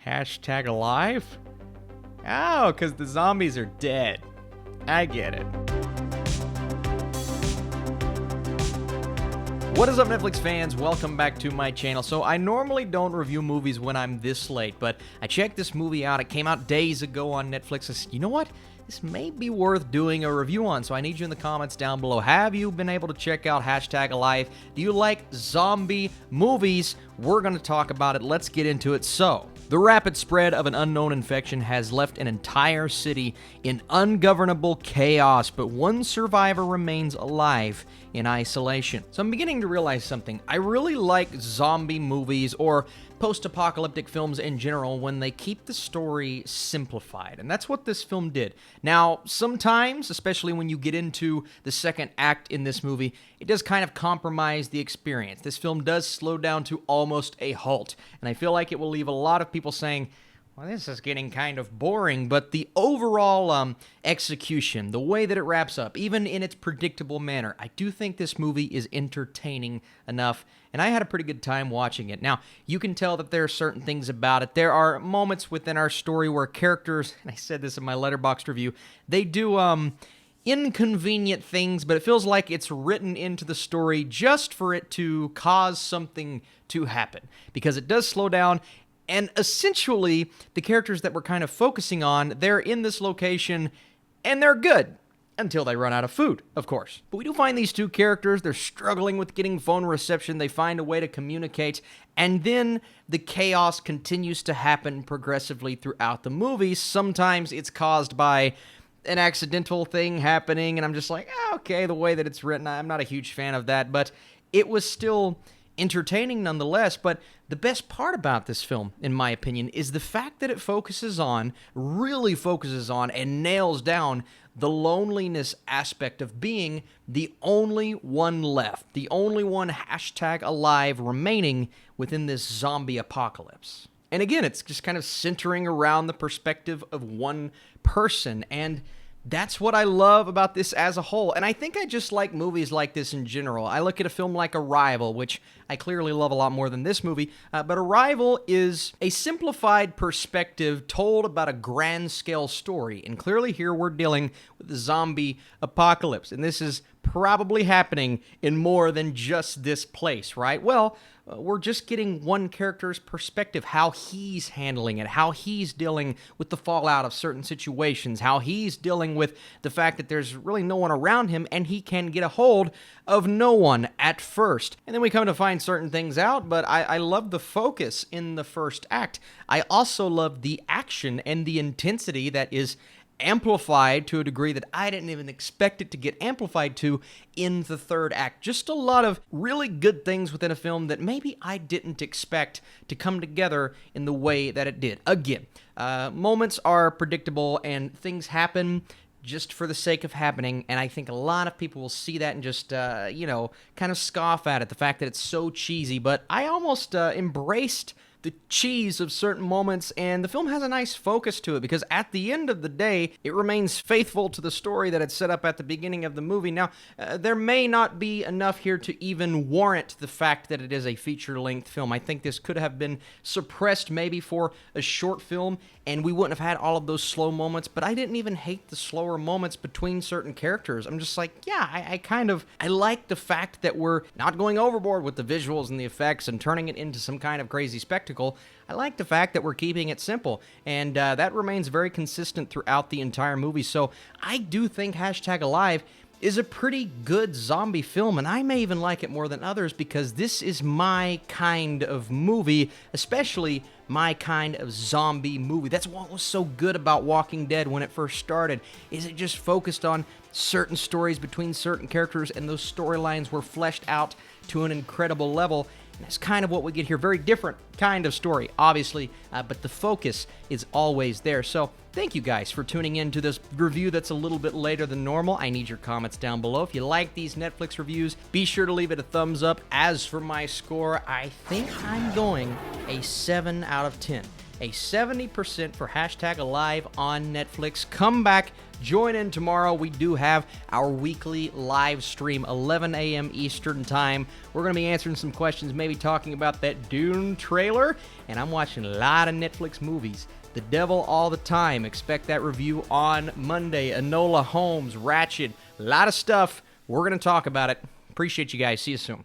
Hashtag alive? Oh, because the zombies are dead. I get it. What is up, Netflix fans? Welcome back to my channel. So I normally don't review movies when I'm this late, but I checked this movie out. It came out days ago on Netflix. I said, you know what? This may be worth doing a review on, so I need you in the comments down below. Have you been able to check out Hashtag Alive? Do you like zombie movies? We're going to talk about it. Let's get into it. So, the rapid spread of an unknown infection has left an entire city in ungovernable chaos, but one survivor remains alive in isolation. So I'm beginning to realize something. I really like zombie movies or post-apocalyptic films in general when they keep the story simplified, and that's what this film did. Now, sometimes, especially when you get into the second act in this movie, it does kind of compromise the experience. This film does slow down to almost a halt, and I feel like it will leave a lot of people saying, well, this is getting kind of boring, but the overall execution, the way that it wraps up, even in its predictable manner, I do think this movie is entertaining enough, and I had a pretty good time watching it. Now, you can tell that there are certain things about it. There are moments within our story where characters, and I said this in my Letterboxd review, they do inconvenient things, but it feels like it's written into the story just for it to cause something to happen, because it does slow down. And essentially, the characters that we're kind of focusing on, they're in this location, and they're good. Until they run out of food, of course. But we do find these two characters, they're struggling with getting phone reception, they find a way to communicate, and then the chaos continues to happen progressively throughout the movie. Sometimes it's caused by an accidental thing happening, and I'm just like, okay, the way that it's written, I'm not a huge fan of that, but it was still entertaining nonetheless. But the best part about this film, in my opinion, is the fact that it really focuses on, and nails down the loneliness aspect of being the only one left, the only one hashtag alive remaining within this zombie apocalypse. And again, it's just kind of centering around the perspective of one person, and that's what I love about this as a whole. And I think I just like movies like this in general. I look at a film like Arrival, which I clearly love a lot more than this movie, but Arrival is a simplified perspective told about a grand scale story. And clearly here we're dealing with the zombie apocalypse. And this is probably happening in more than just this place, right? Well, we're just getting one character's perspective, how he's handling it, how he's dealing with the fallout of certain situations, how he's dealing with the fact that there's really no one around him and he can get a hold of no one at first. And then we come to find certain things out, but I love the focus in the first act. I also love the action and the intensity that is amplified to a degree that I didn't even expect it to get amplified to in the third act. Just a lot of really good things within a film that maybe I didn't expect to come together in the way that it did. Again, moments are predictable and things happen just for the sake of happening, and I think a lot of people will see that and just, kind of scoff at it, the fact that it's so cheesy, but I almost embraced the cheese of certain moments, and the film has a nice focus to it, because at the end of the day, it remains faithful to the story that it set up at the beginning of the movie. Now, there may not be enough here to even warrant the fact that it is a feature-length film. I think this could have been suppressed maybe for a short film, and we wouldn't have had all of those slow moments, but I didn't even hate the slower moments between certain characters. I'm just like, yeah, I like the fact that we're not going overboard with the visuals and the effects and turning it into some kind of crazy spectacle. I like the fact that we're keeping it simple, and that remains very consistent throughout the entire movie. So I do think Hashtag Alive is a pretty good zombie film, and I may even like it more than others because this is my kind of movie, especially my kind of zombie movie. That's what was so good about Walking Dead when it first started, is it just focused on certain stories between certain characters, and those storylines were fleshed out to an incredible level. And that's kind of what we get here. Very different kind of story, obviously, but the focus is always there. So thank you guys for tuning in to this review that's a little bit later than normal. I need your comments down below. If you like these Netflix reviews, be sure to leave it a thumbs up. As for my score, I think I'm going a 7 out of 10. a 70% for hashtag Alive on Netflix. Come back, join in tomorrow. We do have our weekly live stream, 11 a.m. Eastern Time. We're going to be answering some questions, maybe talking about that Dune trailer, and I'm watching a lot of Netflix movies. The Devil All the Time. Expect that review on Monday. Enola Holmes, Ratched, a lot of stuff. We're going to talk about it. Appreciate you guys. See you soon.